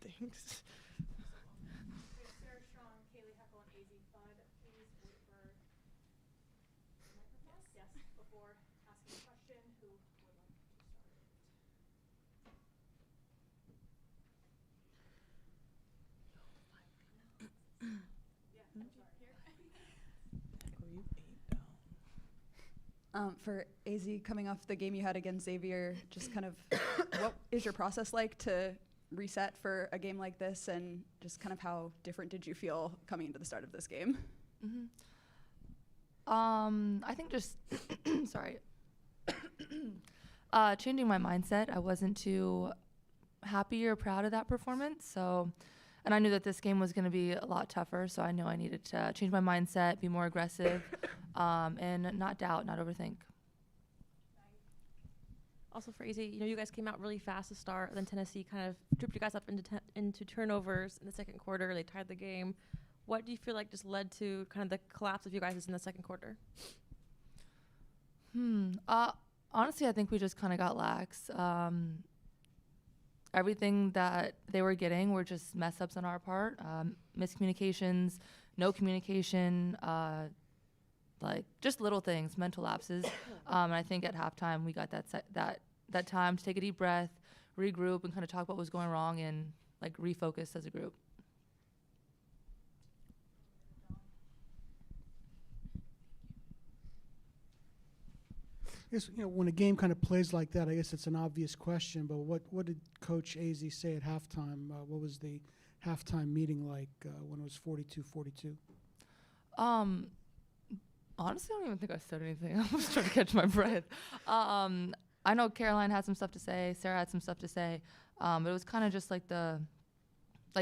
Thanks. Sarah Strong, Kaylee Heckle, and AZ Fudd. Please wait for the microphone. Yes, before asking a question, who would like to start? Yeah, I'm sorry. Here. Oh, you ate down. For AZ, coming off the game you had against Xavier, just kind of what is your process like to reset for a game like this, and just kind of how different did you feel coming into the start of this game? I think just sorry, changing my mindset. I wasn't too happy or proud of that performance, so, and I knew that this game was going to be a lot tougher, so I knew I needed to change my mindset, be more aggressive, and not doubt, not overthink. Also for AZ, you guys came out really fast to start, then Tennessee kind of tripped you guys up into turnovers in the second quarter. They tied the game. What do you feel like just led to kind of the collapse of you guys in the second quarter? Honestly, I think we just kind of got lax. Everything that they were getting were just mess ups on our part, miscommunications, no communication, like just little things, mental lapses. And I think at halftime we got that time to take a deep breath, regroup, and kind of talk about what was going wrong and like refocus as a group. Yes, when a game kind of plays like that, I guess it's an obvious question, but what did Coach AZ say at halftime? What was the halftime meeting like when it was 42-42? Honestly, I don't even think I said anything. I was trying to catch my breath. I know Caroline had some stuff to say. Sarah had some stuff to say. But it was kind of just like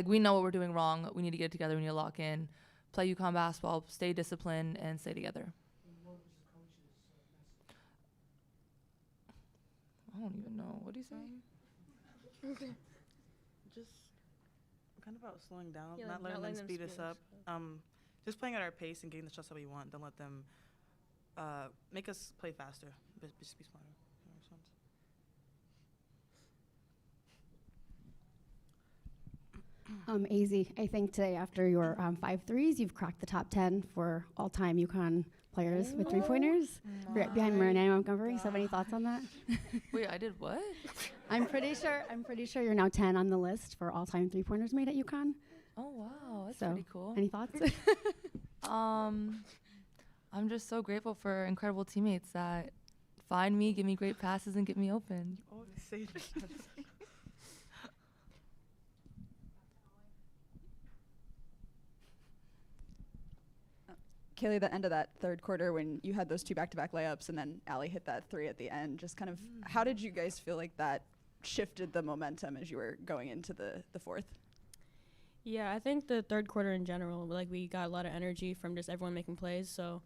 we know what we're doing wrong. We need to get it together. We need to lock in, play UConn basketball, stay disciplined, and stay together. What was the coach's message? I don't even know. What do you say? Just kind of about slowing down, Yeah, not like letting not them letting speed them us speed up. Just playing at our pace and getting the shots that we want. Don't let them make us play faster. Just be smarter. AZ, I think today after your 5 threes, you've cracked the top 10 for all-time UConn players with three-pointers, behind Marianne Montgomery. So, have any thoughts on that? Wait, I did what? I'm pretty sure you're now 10 on the list for all-time three-pointers made at UConn. Oh wow, that's So, pretty cool. Any thoughts? I'm just so grateful for incredible teammates that find me, give me great passes, and get me open. Oh, say that. Kaylee, the end of that third quarter when you had those two back-to-back layups and then Allie hit that three at the end, just kind of how did you guys feel like that shifted the momentum as you were going into the fourth? Yeah, I think the third quarter in general, like we got a lot of energy from just everyone making plays. So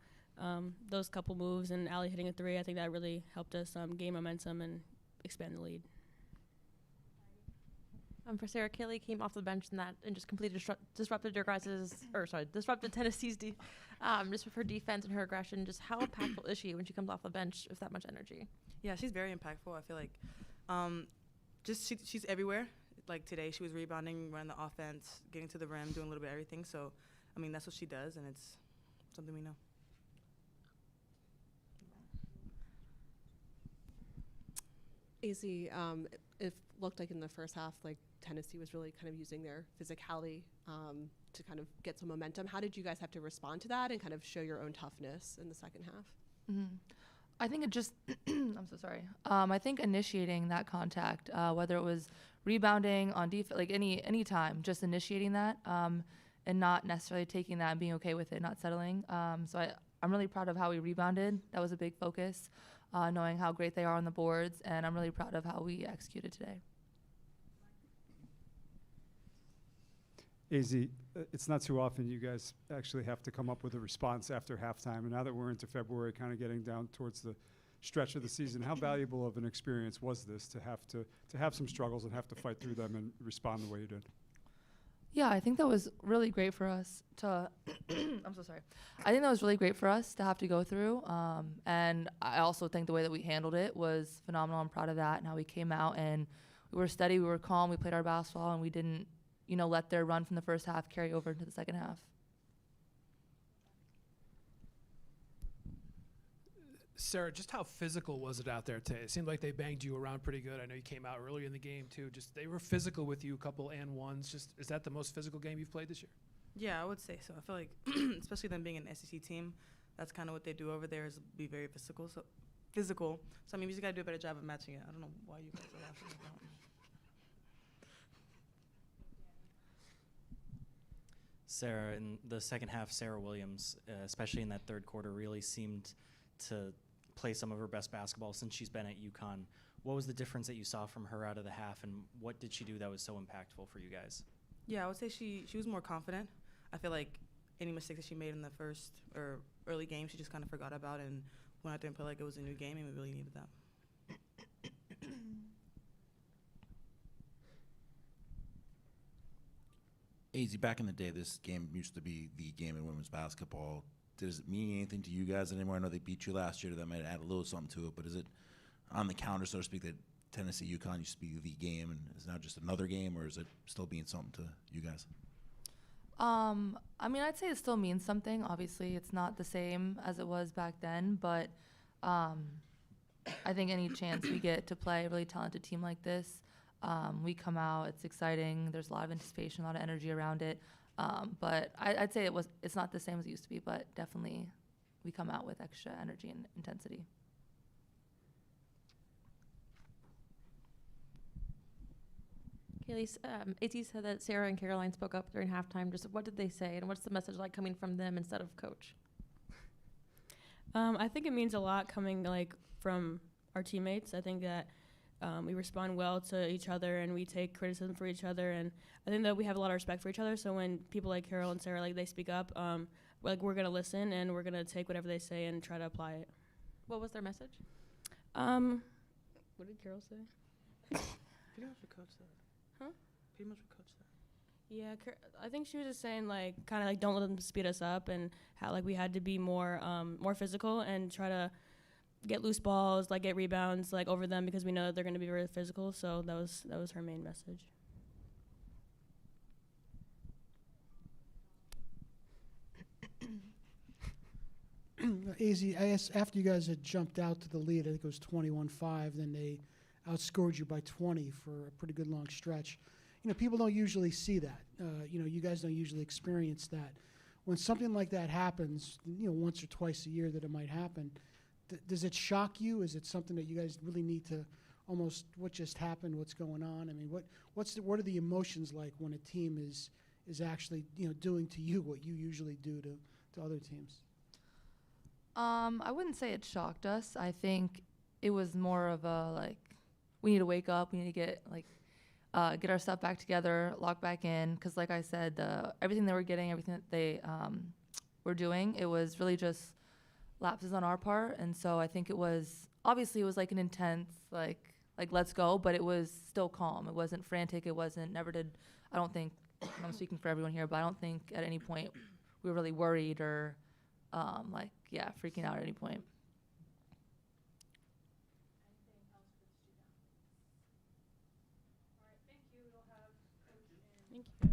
those couple moves and Allie hitting a three, I think that really helped us gain momentum and expand the lead. For Sarah, Kaylee came off the bench and just completely disrupted Tennessee's just with her defense and her aggression. Just how impactful is she when she comes off the bench with that much energy? Yeah, she's very impactful. I feel like she's everywhere. Like today, she was rebounding, running the offense, getting to the rim, doing a little bit of everything. So, I mean, that's what she does, and it's something we know. AZ, it looked like in the first half, like Tennessee was really kind of using their physicality to kind of get some momentum. How did you guys have to respond to that and kind of show your own toughness in the second half? Mm-hmm. I think it just, I'm so sorry. I think initiating that contact, whether it was rebounding on defense, like any time, just initiating that and not necessarily taking that and being okay with it, not settling. So I'm really proud of how we rebounded. That was a big focus, knowing how great they are on the boards, and I'm really proud of how we executed today. AZ, it's not too often you guys actually have to come up with a response after halftime. And now that we're into February, kind of getting down towards the stretch of the season, how valuable of an experience was this to have some struggles and have to fight through them and respond the way you did? Yeah, I think that was really great for us to I'm so sorry. I think that was really great for us to have to go through. And I also think the way that we handled it was phenomenal. I'm proud of that and how we came out and we were steady, we were calm, we played our basketball, and we didn't let their run from the first half carry over into the second half. Sarah, just how physical was it out there today? It seemed like they banged you around pretty good. I know you came out earlier in the game too. Just they were physical with you, a couple and ones. Just is that the most physical game you've played this year? Yeah, I would say so. I feel like, especially them being an SEC team, that's kind of what they do over there is be very physical. So I mean, we just got to do a better job of matching it. I don't know why you guys are laughing at that. Sarah, in the second half, Sarah Williams, especially in that third quarter, really seemed to play some of her best basketball since she's been at UConn. What was the difference that you saw from her out of the half, and what did she do that was so impactful for you guys? Yeah, I would say she was more confident. I feel like any mistakes that she made in the first or early game, she just kind of forgot about it and went out there and played like it was a new game, and we really needed that. AZ, back in the day, this game used to be the game in women's basketball. Does it mean anything to you guys anymore? I know they beat you last year. That might add a little something to it, but is it on the counter, so to speak, that Tennessee UConn used to be the game and is now just another game, or is it still being something to you guys? I mean, I'd say it still means something. Obviously, it's not the same as it was back then, but I think any chance we get to play a really talented team like this, we come out, it's exciting, there's a lot of anticipation, a lot of energy around it. But I'd say it's not the same as it used to be, but definitely we come out with extra energy and intensity. Kaylee, AT said that Sarah and Caroline spoke up during halftime. Just what did they say, and what's the message like coming from them instead of coach? I think it means a lot coming from our teammates. I think that we respond well to each other and we take criticism for each other, and I think that we have a lot of respect for each other. So when people like Carol and Sarah they speak up, we're gonna listen and we're gonna take whatever they say and try to apply it. What was their message? What did Carol say? Pretty much what coach said. Huh? Pretty much what coach said. Yeah, I think she was just saying kind of don't let them speed us up, and how we had to be more physical and try to get loose balls, get rebounds over them, because we know that they're going to be very physical. So that was her main message. AZ, I guess after you guys had jumped out to the lead, I think it was 21-5, then they outscored you by 20 for a pretty good long stretch. People don't usually see that. You guys don't usually experience that. When something like that happens, once or twice a year that it might happen, does it shock you? Is it something that you guys really need to almost, what just happened, what's going on? I mean, what are the emotions like when a team is actually, doing to you what you usually do to other teams? I wouldn't say it shocked us. I think it was more of a we need to wake up. We need to get our stuff back together, lock back in. Because like I said, everything they were getting, everything that they were doing, it was really just lapses on our part. And so I think it was an intense let's go, but it was still calm. It wasn't frantic. It wasn't. I don't think. I'm speaking for everyone here, but I don't think at any point we were really worried or freaking out at any point. Thank you.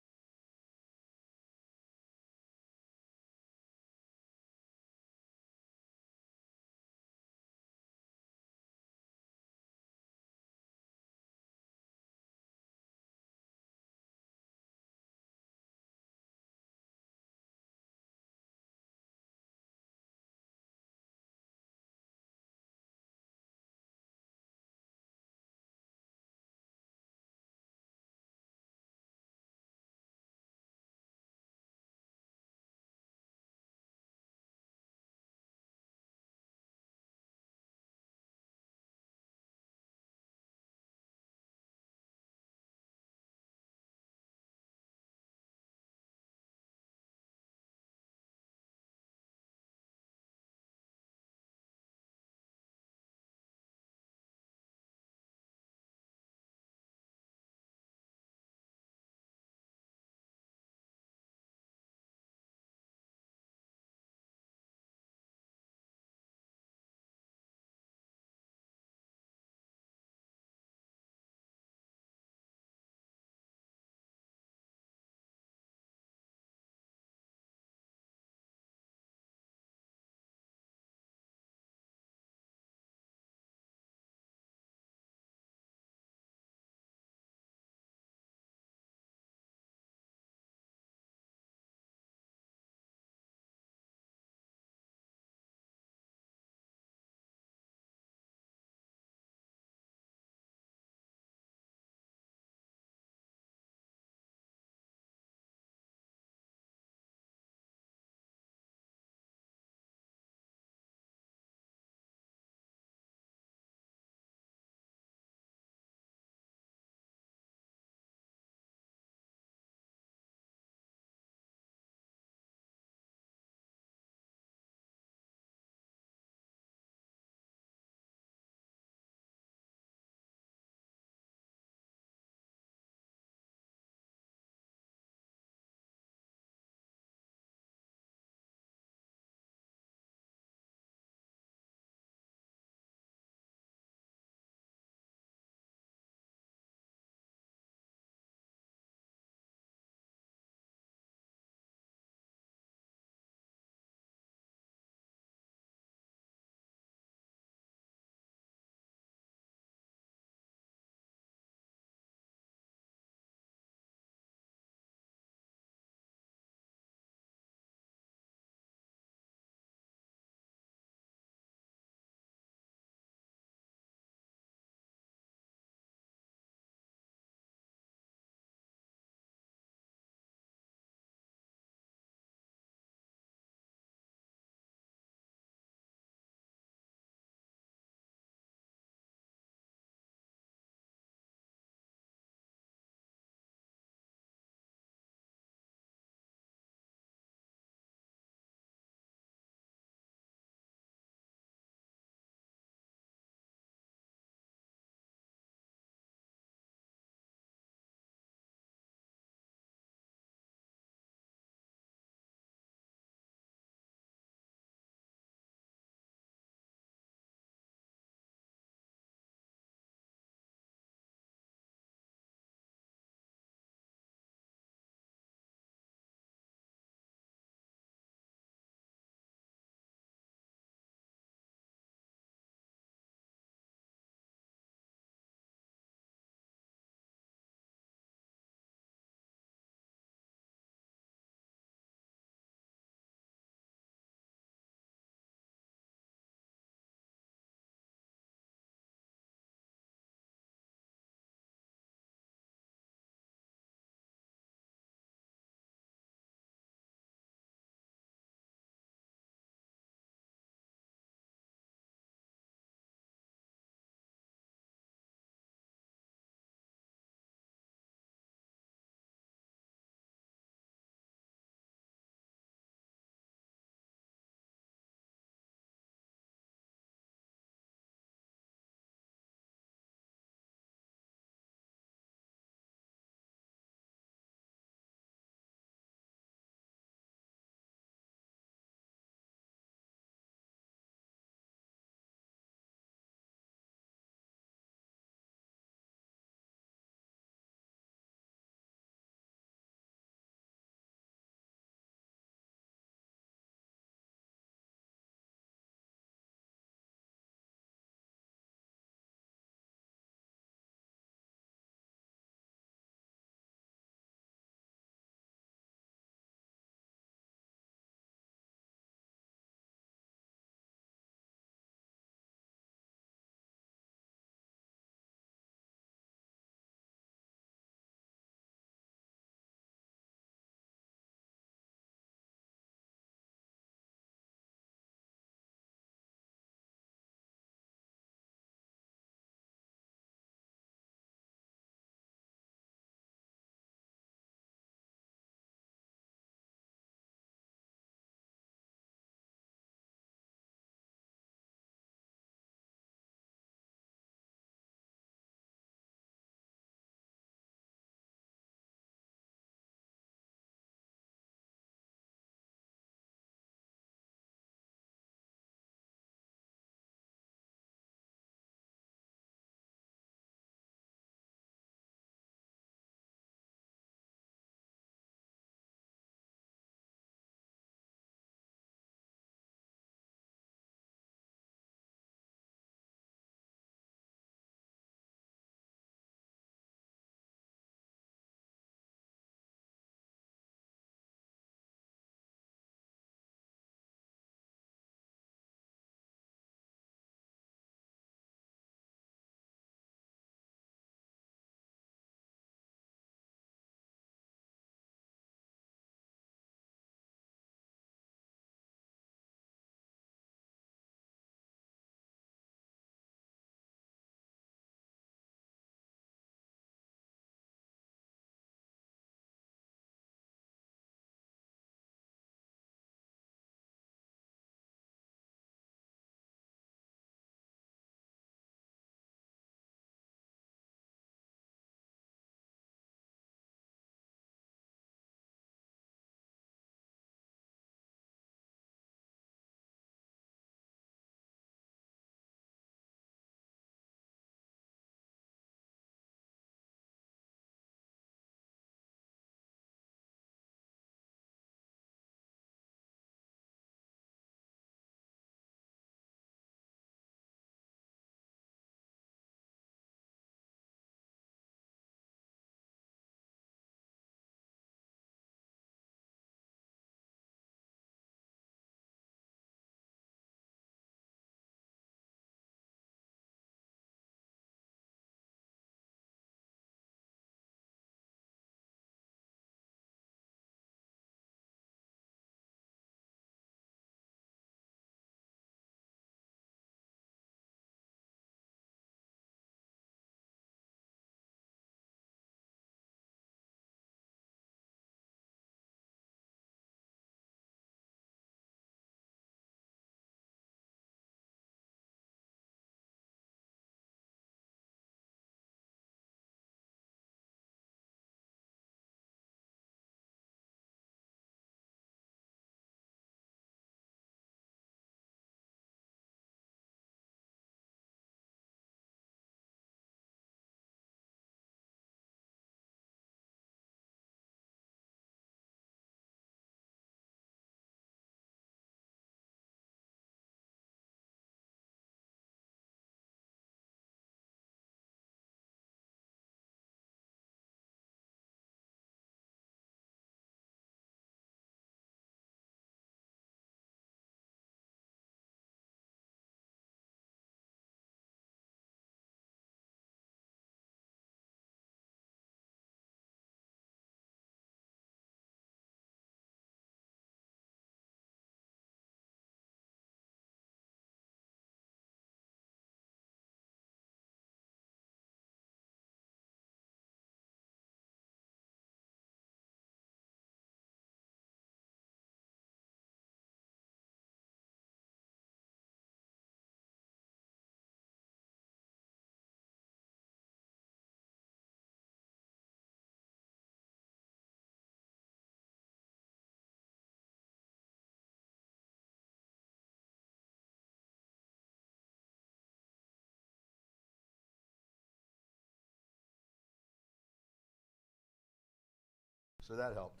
so that helped.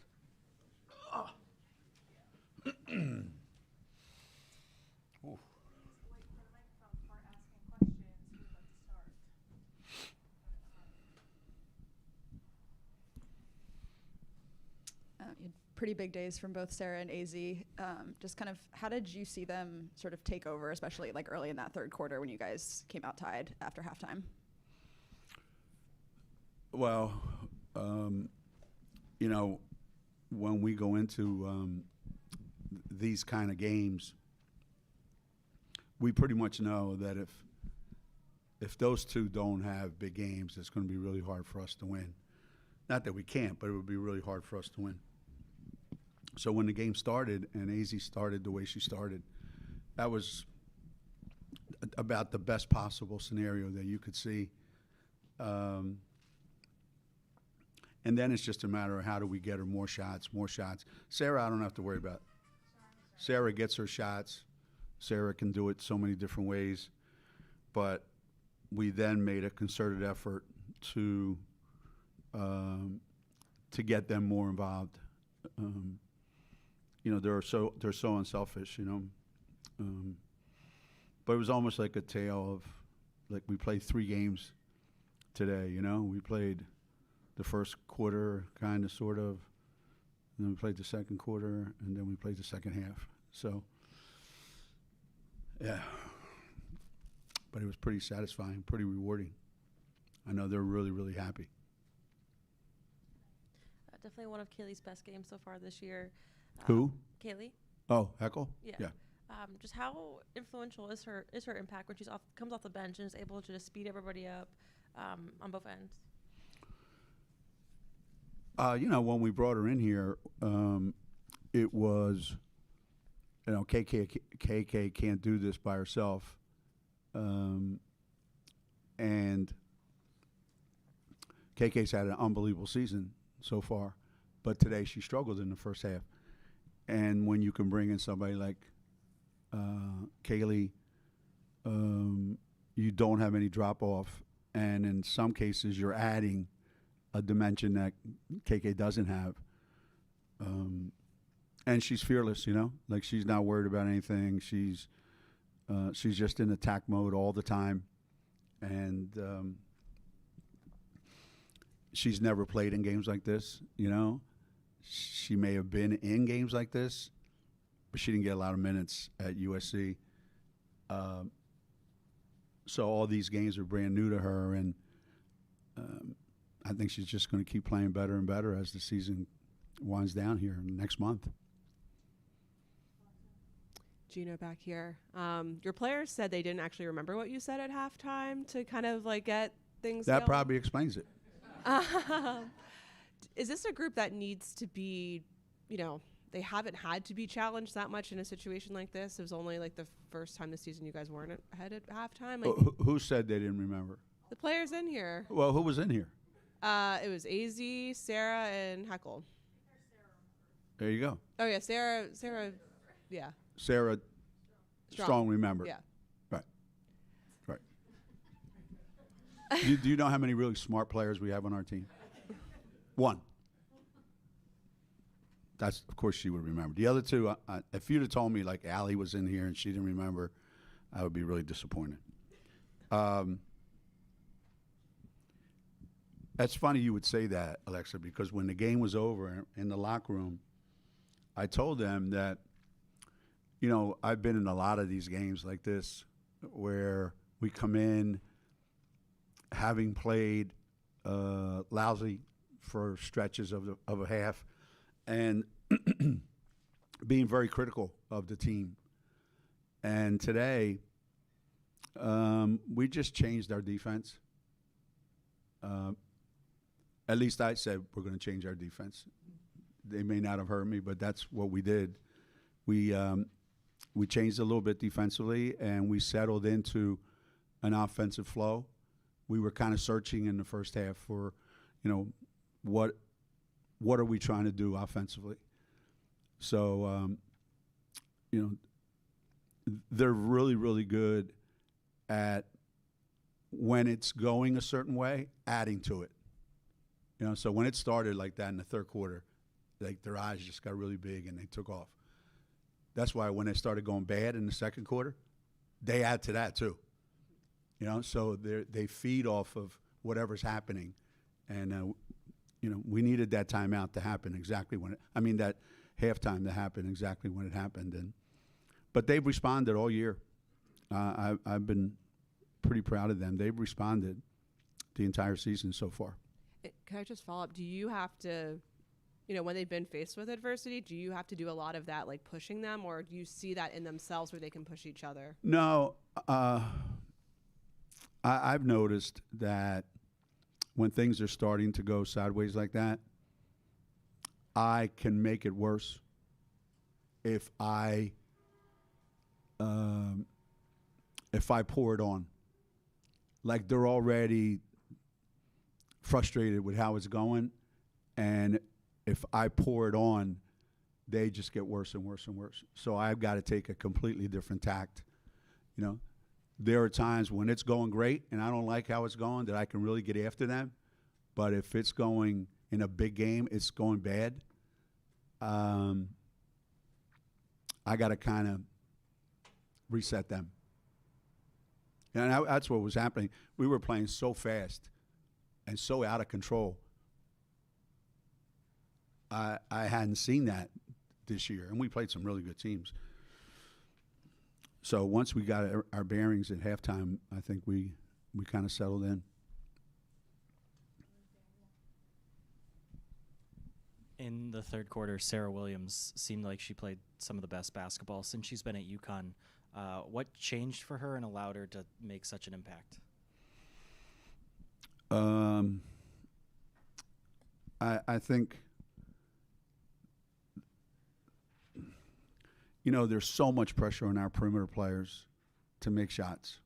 Ooh. You had pretty big days from both Sarah and AZ. Just kind of, how did you see them sort of take over, especially like early in that third quarter when you guys came out tied after halftime? Well, you know, when we go into these kind of games, we pretty much know that if those two don't have big games, it's going to be really hard for us to win. Not that we can't, but it would be really hard for us to win. So when the game started and AZ started the way she started, that was about the best possible scenario that you could see. And then it's just a matter of how do we get her more shots, more shots. Sarah, I don't have to worry about. Sarah gets her shots. Sarah can do it so many different ways. But we then made a concerted effort to get them more involved. You know, they're so unselfish, you know. But it was almost like a tale of, like, we played 3 games today, you know. We played the first quarter, kind of, sort of, and then we played the second quarter, and then we played the second half. So, yeah. But it was pretty satisfying, pretty rewarding. I know they're really, really happy. Definitely one of Kaylee's best games so far this year. Who? Kaylee. Oh, Heckle? Yeah. Just how influential is her impact when comes off the bench and is able to just speed everybody up on both ends? You know, when we brought her in here, it was, you know, KK can't do this by herself. And KK's had an unbelievable season so far, but today she struggled in the first half. And when you can bring in somebody like Kaylee, you don't have any drop-off, and in some cases you're adding a dimension that KK doesn't have. And she's fearless, you know? Like, she's not worried about anything. She's just in attack mode all the time. And she's never played in games like this, you know? She may have been in games like this, but she didn't get a lot of minutes at USC. So all these games are brand new to her, and I think she's just going to keep playing better and better as the season winds down here next month. Gina back here. Your players said they didn't actually remember what you said at halftime to kind of like get things That going. probably explains it. Is this a group that needs to be, you know, they haven't had to be challenged that much in a situation like this? It was only like the first time this season you guys weren't ahead at halftime. Like, Who said they didn't remember? the players in here. Well, who was in here? It was AZ, Sarah, and Heckle. There you go. Oh yeah, Sarah, yeah. Sarah Strong remembered. Yeah. Right. Right. Do you know how many really smart players we have on our team? One. That's, of course, she would remember. The other two, if you'd have told me, like, Allie was in here and she didn't remember, I would be really disappointed. That's funny you would say that, Alexa, because when the game was over in the locker room, I told them that, you know, I've been in a lot of these games like this where we come in having played lousy for stretches of a half and being very critical of the team. And today, we just changed our defense. At least I said we're going to change our defense. They may not have heard me, but that's what we did. We changed a little bit defensively, and we settled into an offensive flow. We were kind of searching in the first half for, you know, what are we trying to do offensively? So, you know, they're really, really good at, when it's going a certain way, adding to it. You know, so when it started like that in the third quarter, like their eyes just got really big and they took off. That's why when they started going bad in the second quarter, they add to that too. You know, so they feed off of whatever's happening, and you know, we needed that timeout to happen exactly when that halftime to happen exactly when it happened, but they've responded all year. I've been pretty proud of them. They've responded the entire season so far. Can I just follow up? Do you have to, when they've been faced with adversity, do you have to do a lot of that, like pushing them, or do you see that in themselves where they can push each other? No, I've noticed that when things are starting to go sideways like that, I can make it worse if I pour it on. Like they're already frustrated with how it's going, and if I pour it on, they just get worse and worse and worse. So I've got to take a completely different tact. There are times when it's going great and I don't like how it's going that I can really get after them. But if it's going in a big game, it's going bad, I got to kind of reset them. And that's what was happening. We were playing so fast and so out of control. I hadn't seen that this year, and we played some really good teams. So once we got our bearings at halftime, I think we kind of settled in. In the third quarter, Sarah Williams seemed like she played some of the best basketball since she's been at UConn. What changed for her and allowed her to make such an impact? I think, there's so much pressure on our perimeter players to make shots.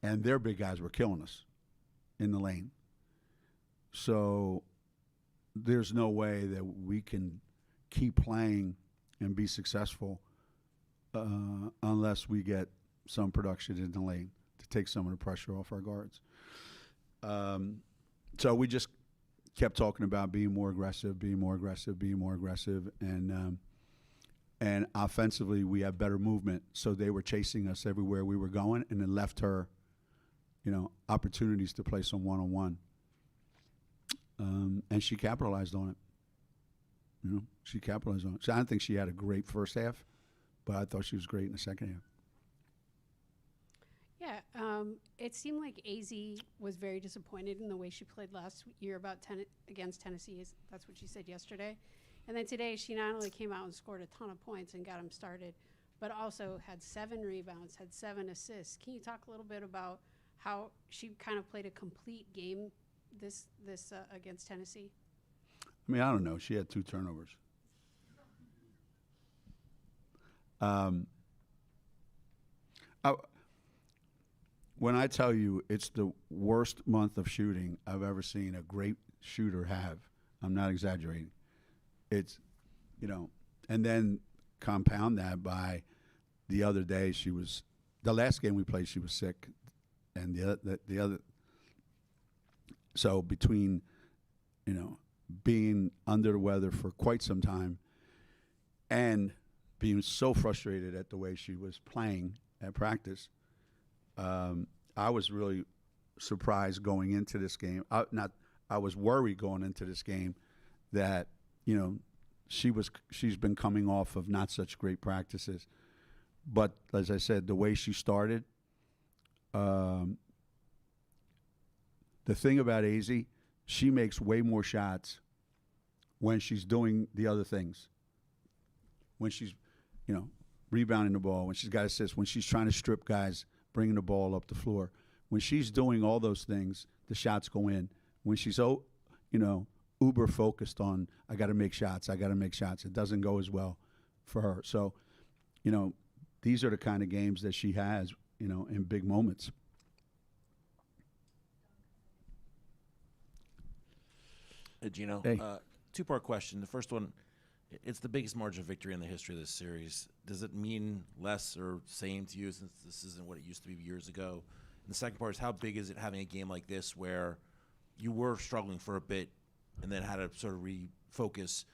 And their big guys were killing us in the lane. So there's no way that we can keep playing and be successful unless we get some production in the lane to take some of the pressure off our guards. So we just kept talking about being more aggressive, and offensively we have better movement. So they were chasing us everywhere we were going, and it left her, opportunities to play some one-on-one. And she capitalized on it. She capitalized on it. So I don't think she had a great first half, but I thought she was great in the second half. Yeah, it seemed like AZ was very disappointed in the way she played last year against Tennessee. That's what she said yesterday. And then today she not only came out and scored a ton of points and got them started, but also had 7 rebounds, had 7 assists. Can you talk a little bit about how she kind of played a complete game this against Tennessee? I don't know. She had 2 turnovers. When I tell you it's the worst month of shooting I've ever seen a great shooter have, I'm not exaggerating. It's, and then compound that by the other day the last game we played she was sick, and the other. So between, being under the weather for quite some time and being so frustrated at the way she was playing at practice, I was really surprised going into this game. I was worried going into this game that, she's been coming off of not such great practices. But as I said, the way she started, the thing about AZ, she makes way more shots when she's doing the other things. When she's, rebounding the ball, when she's got assists, when she's trying to strip guys, bringing the ball up the floor. When she's doing all those things, the shots go in. When she's, uber focused on, I got to make shots, it doesn't go as well for her. So, these are the kind of games that she has, in big moments. Gino, Hey. 2-part question. The first one, it's the biggest margin of victory in the history of this series. Does it mean less or same to you since this isn't what it used to be years ago? And the second part is, how big is it having a game like this where you were struggling for a bit and then had to sort of refocus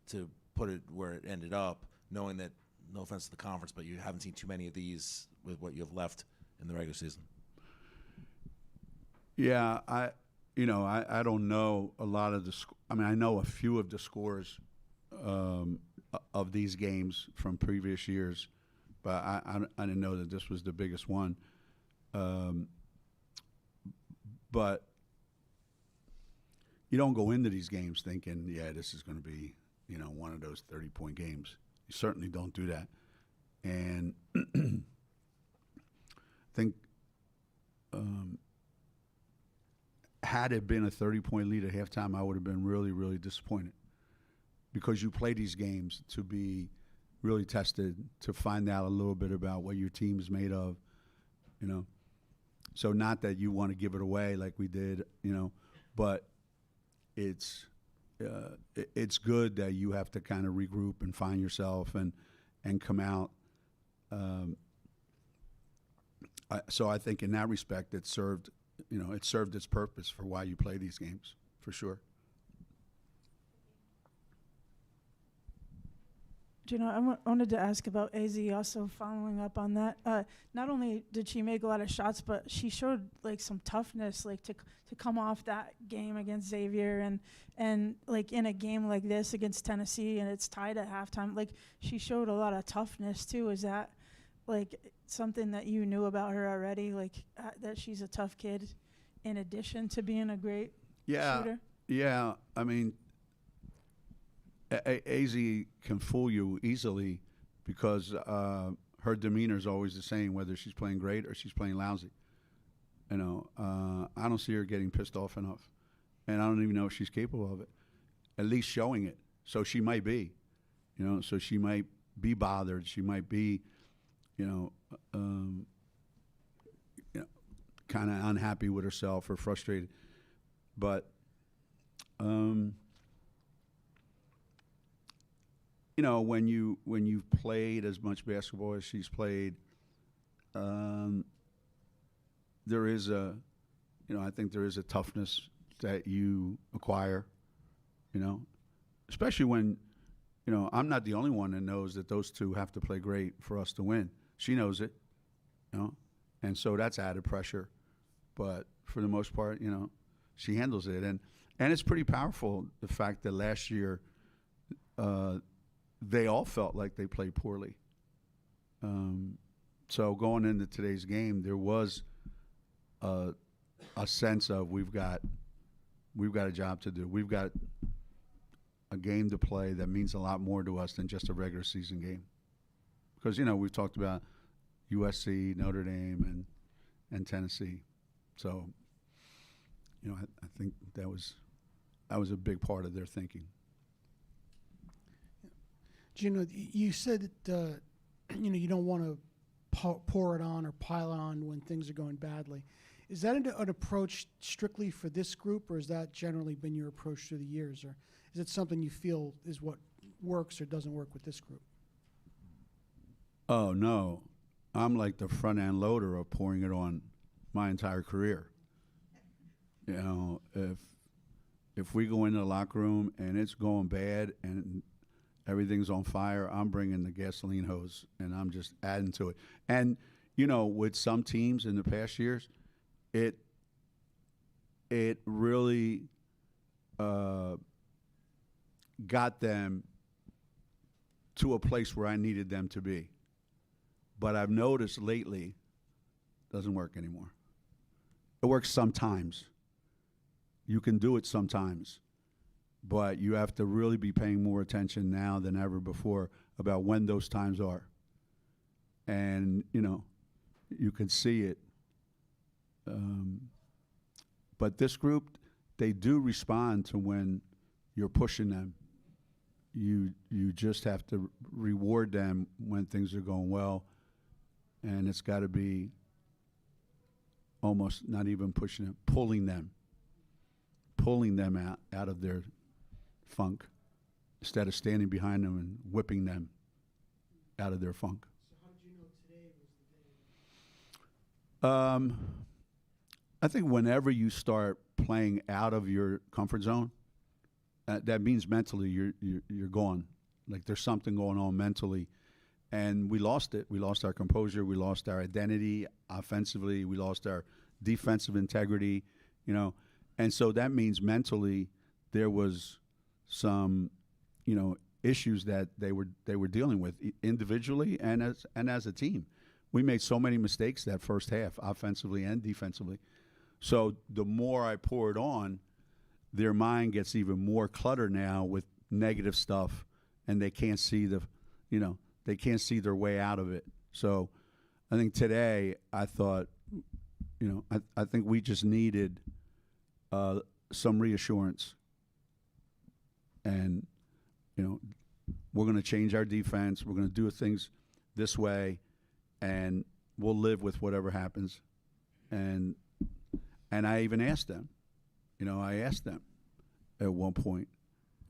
to put it where it ended up, knowing that, no offense to the conference, but you haven't seen too many of these with what you have left in the regular season? Yeah, I don't know a lot of the. I mean, I know a few of the scores of these games from previous years, but I didn't know that this was the biggest one. But you don't go into these games thinking, yeah, this is going to be, one of those 30-point games. You certainly don't do that. And I think had it been a 30-point lead at halftime, I would have been really, really disappointed, because you play these games to be really tested, to find out a little bit about what your team is made of, So not that you want to give it away like we did, but it's good that you have to kind of regroup and find yourself and come out. So I think in that respect, it served its purpose for why you play these games, for sure. I wanted to ask about AZ, also following up on that. Not only did she make a lot of shots, but she showed like some toughness, like to come off that game against Xavier and like in a game like this against Tennessee, and it's tied at halftime. Like, she showed a lot of toughness too. Is that like something that you knew about her already, like that she's a tough kid in addition to being a great shooter? Yeah. I mean, AZ can fool you easily because her demeanor is always the same, whether she's playing great or she's playing lousy. I don't see her getting pissed off enough, and I don't even know if she's capable of it, at least showing it. So she might be, so she might be bothered. She might be, kind of unhappy with herself or frustrated. But, when you've played as much basketball as she's played, there is I think there is a toughness that you acquire, especially when, I'm not the only one that knows that those two have to play great for us to win. She knows it, and so that's added pressure. But for the most part, she handles it, and it's pretty powerful, the fact that last year they all felt like they played poorly. So going into today's game, there was a sense of we've got a job to do. We've got a game to play that means a lot more to us than just a regular season game. Because, we've talked about USC, Notre Dame, and Tennessee. So, I think that was a big part of their thinking. You said that, you don't want to pour it on or pile it on when things are going badly. Is that an approach strictly for this group, or has that generally been your approach through the years? Or is it something you feel is what works or doesn't work with this group? Oh, no. I'm like the front-end loader of pouring it on my entire career. If we go into the locker room and it's going bad and everything's on fire, I'm bringing the gasoline hose and I'm just adding to it. And, with some teams in the past years, it really got them to a place where I needed them to be. But I've noticed lately, it doesn't work anymore. It works sometimes. You can do it sometimes. But you have to really be paying more attention now than ever before about when those times are. And, you can see it. But this group, they do respond to when you're pushing them. You just have to reward them when things are going well. And it's got to be almost not even pushing them, pulling them out of their funk instead of standing behind them and whipping them out of their funk. So how did you know today was the day? I think whenever you start playing out of your comfort zone, that means mentally you're gone. Like there's something going on mentally, and we lost it. We lost our composure. We lost our identity offensively. We lost our defensive integrity, you know, and so that means mentally there was some, you know, issues that they were dealing with individually and as a team. We made so many mistakes that first half, offensively and defensively. So the more I pour it on, their mind gets even more cluttered now with negative stuff, and they can't see they can't see their way out of it. So I think today I thought, you know, I think we just needed some reassurance. And, you know, we're going to change our defense. We're going to do things this way, and we'll live with whatever happens. And I even asked them, you know, at one point,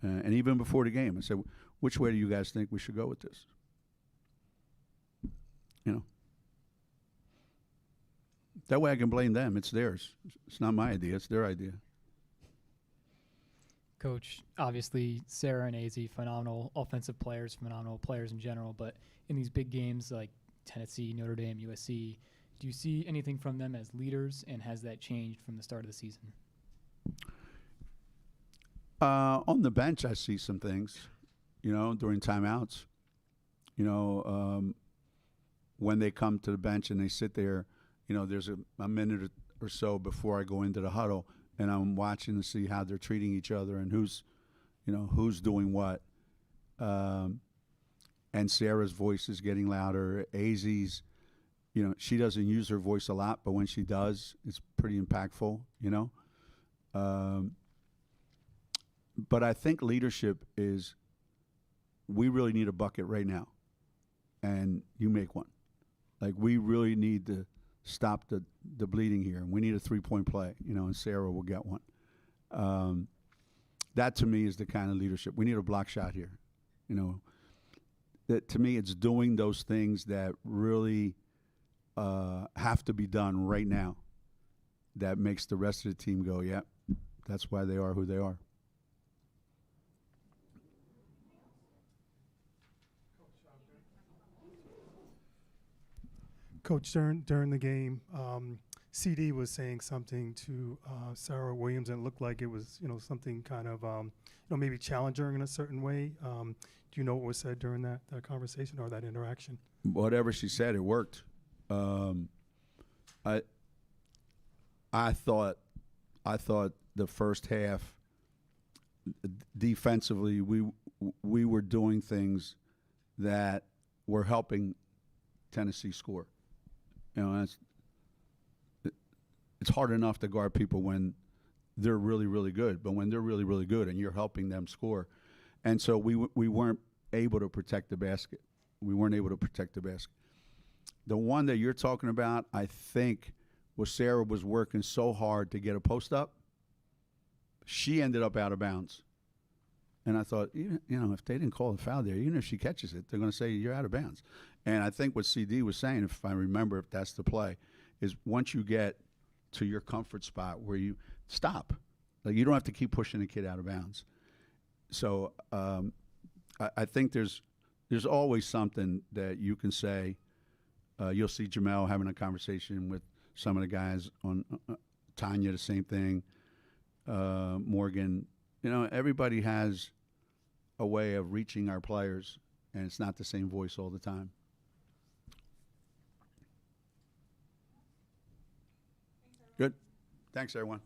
and even before the game, I said, which way do you guys think we should go with this? You know, that way I can blame them. It's theirs. It's not my idea. It's their idea. Coach, obviously Sarah and AZ, phenomenal offensive players, phenomenal players in general, but in these big games like Tennessee, Notre Dame, USC, do you see anything from them as leaders, and has that changed from the start of the season? On the bench, I see some things, you know, during timeouts. You know, when they come to the bench and they sit there, you know, there's a minute or so before I go into the huddle, and I'm watching to see how they're treating each other and who's doing what. And Sarah's voice is getting louder. AZ's, you know, she doesn't use her voice a lot, but when she does, it's pretty impactful, you know. But I think leadership is, we really need a bucket right now, and you make one. Like, we really need to stop the bleeding here, and we need a three-point play, you know, and Sarah will get one. That, to me, is the kind of leadership. We need a block shot here, you know. That, to me, it's doing those things that really have to be done right now that makes the rest of the team go, yeah, that's why they are who they are. Coach, during the game, CD was saying something to Sarah Williams, and it looked like it was, you know, something kind of, you know, maybe challenging in a certain way. Do you know what was said during that conversation or that interaction? Whatever she said, it worked. I thought the first half defensively we were doing things that were helping Tennessee score. You know, it's hard enough to guard people when they're really, really good, but when they're really, really good and you're helping them score. And so we weren't able to protect the basket. We weren't able to protect the basket. The one that you're talking about, I think, was Sarah was working so hard to get a post up, she ended up out of bounds. And I thought, you know, if they didn't call a foul there, even if she catches it, they're going to say you're out of bounds. And I think what CD was saying, if I remember, if that's the play, is once you get to your comfort spot where you stop, like you don't have to keep pushing the kid out of bounds. So I think there's always something that you can say. You'll see Jamel having a conversation with some of the guys on Tanya, the same thing. Morgan, you know, everybody has a way of reaching our players, and it's not the same voice all the time. Good. Thanks, everyone.